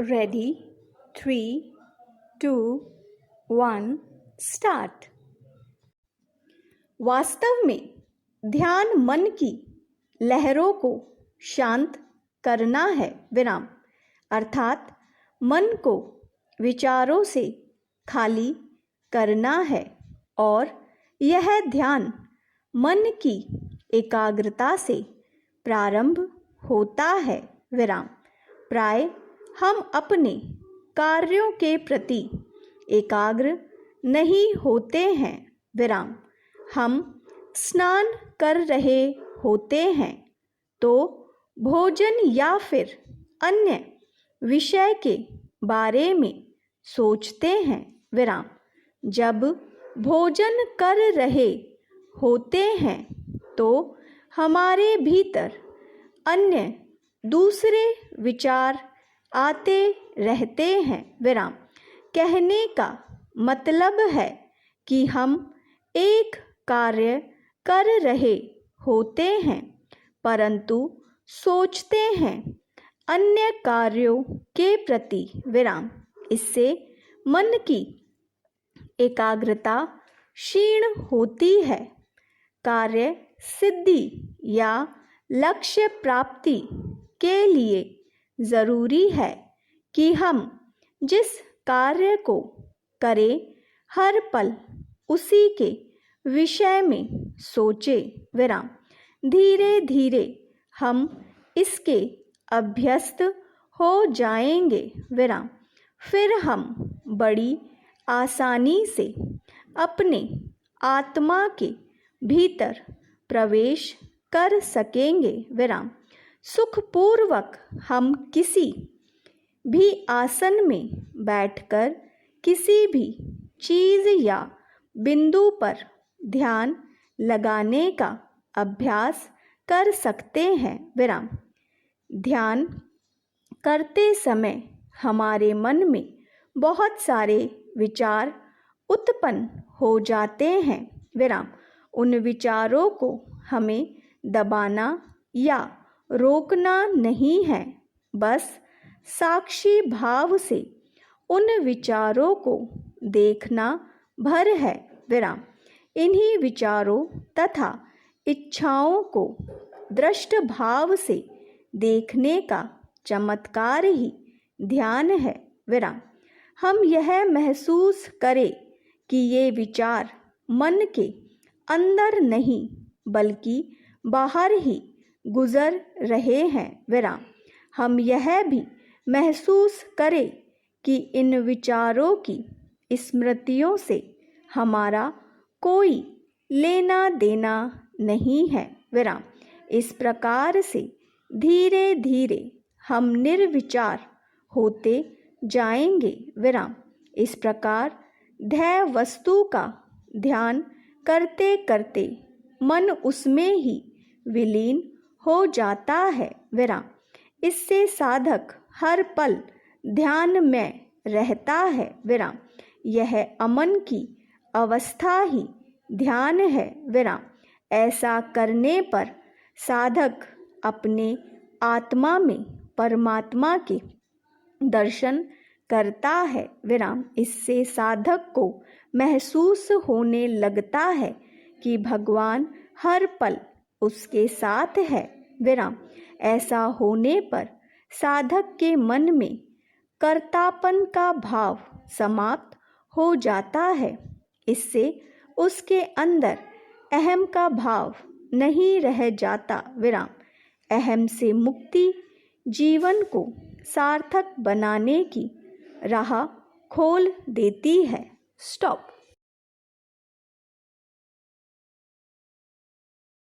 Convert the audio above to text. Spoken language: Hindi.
Ready 3, 2, 1 start. वास्तव में ध्यान मन की लहरों को शांत करना है विराम, अर्थात मन को विचारों से खाली करना है और यह ध्यान मन की एकाग्रता से प्रारंभ होता है विराम। प्राय हम अपने कार्यों के प्रति एकाग्र नहीं होते हैं विराम। हम स्नान कर रहे होते हैं तो भोजन या फिर अन्य विषय के बारे में सोचते हैं विराम। जब भोजन कर रहे होते हैं तो हमारे भीतर अन्य दूसरे विचार आते रहते हैं विराम। कहने का मतलब है कि हम एक कार्य कर रहे होते हैं परंतु सोचते हैं अन्य कार्यों के प्रति विराम। इससे मन की एकाग्रता क्षीण होती है। कार्य सिद्धि या लक्ष्य प्राप्ति के लिए ज़रूरी है कि हम जिस कार्य को करें हर पल उसी के विषय में सोचें विराम। धीरे धीरे हम इसके अभ्यस्त हो जाएंगे विराम। फिर हम बड़ी आसानी से अपने आत्मा के भीतर प्रवेश कर सकेंगे विराम। सुखपूर्वक हम किसी भी आसन में बैठकर किसी भी चीज़ या बिंदु पर ध्यान लगाने का अभ्यास कर सकते हैं विराम। ध्यान करते समय हमारे मन में बहुत सारे विचार उत्पन्न हो जाते हैं विराम। उन विचारों को हमें दबाना या रोकना नहीं है, बस साक्षी भाव से उन विचारों को देखना भर है विराम। इन्हीं विचारों तथा इच्छाओं को दृष्ट भाव से देखने का चमत्कार ही ध्यान है विराम। हम यह महसूस करें कि ये विचार मन के अंदर नहीं बल्कि बाहर ही गुजर रहे हैं विराम। हम यह भी महसूस करें कि इन विचारों की स्मृतियों से हमारा कोई लेना देना नहीं है विराम। इस प्रकार से धीरे धीरे हम निर्विचार होते जाएंगे विराम। इस प्रकार ध्येय वस्तु का ध्यान करते करते मन उसमें ही विलीन हो जाता है विराम। इससे साधक हर पल ध्यान में रहता है विराम। यह अमन की अवस्था ही ध्यान है विराम। ऐसा करने पर साधक अपने आत्मा में परमात्मा के दर्शन करता है विराम। इससे साधक को महसूस होने लगता है कि भगवान हर पल उसके साथ है विराम। ऐसा होने पर साधक के मन में कर्तापन का भाव समाप्त हो जाता है। इससे उसके अंदर अहम का भाव नहीं रह जाता विराम। अहम से मुक्ति जीवन को सार्थक बनाने की राह खोल देती है। स्टॉप।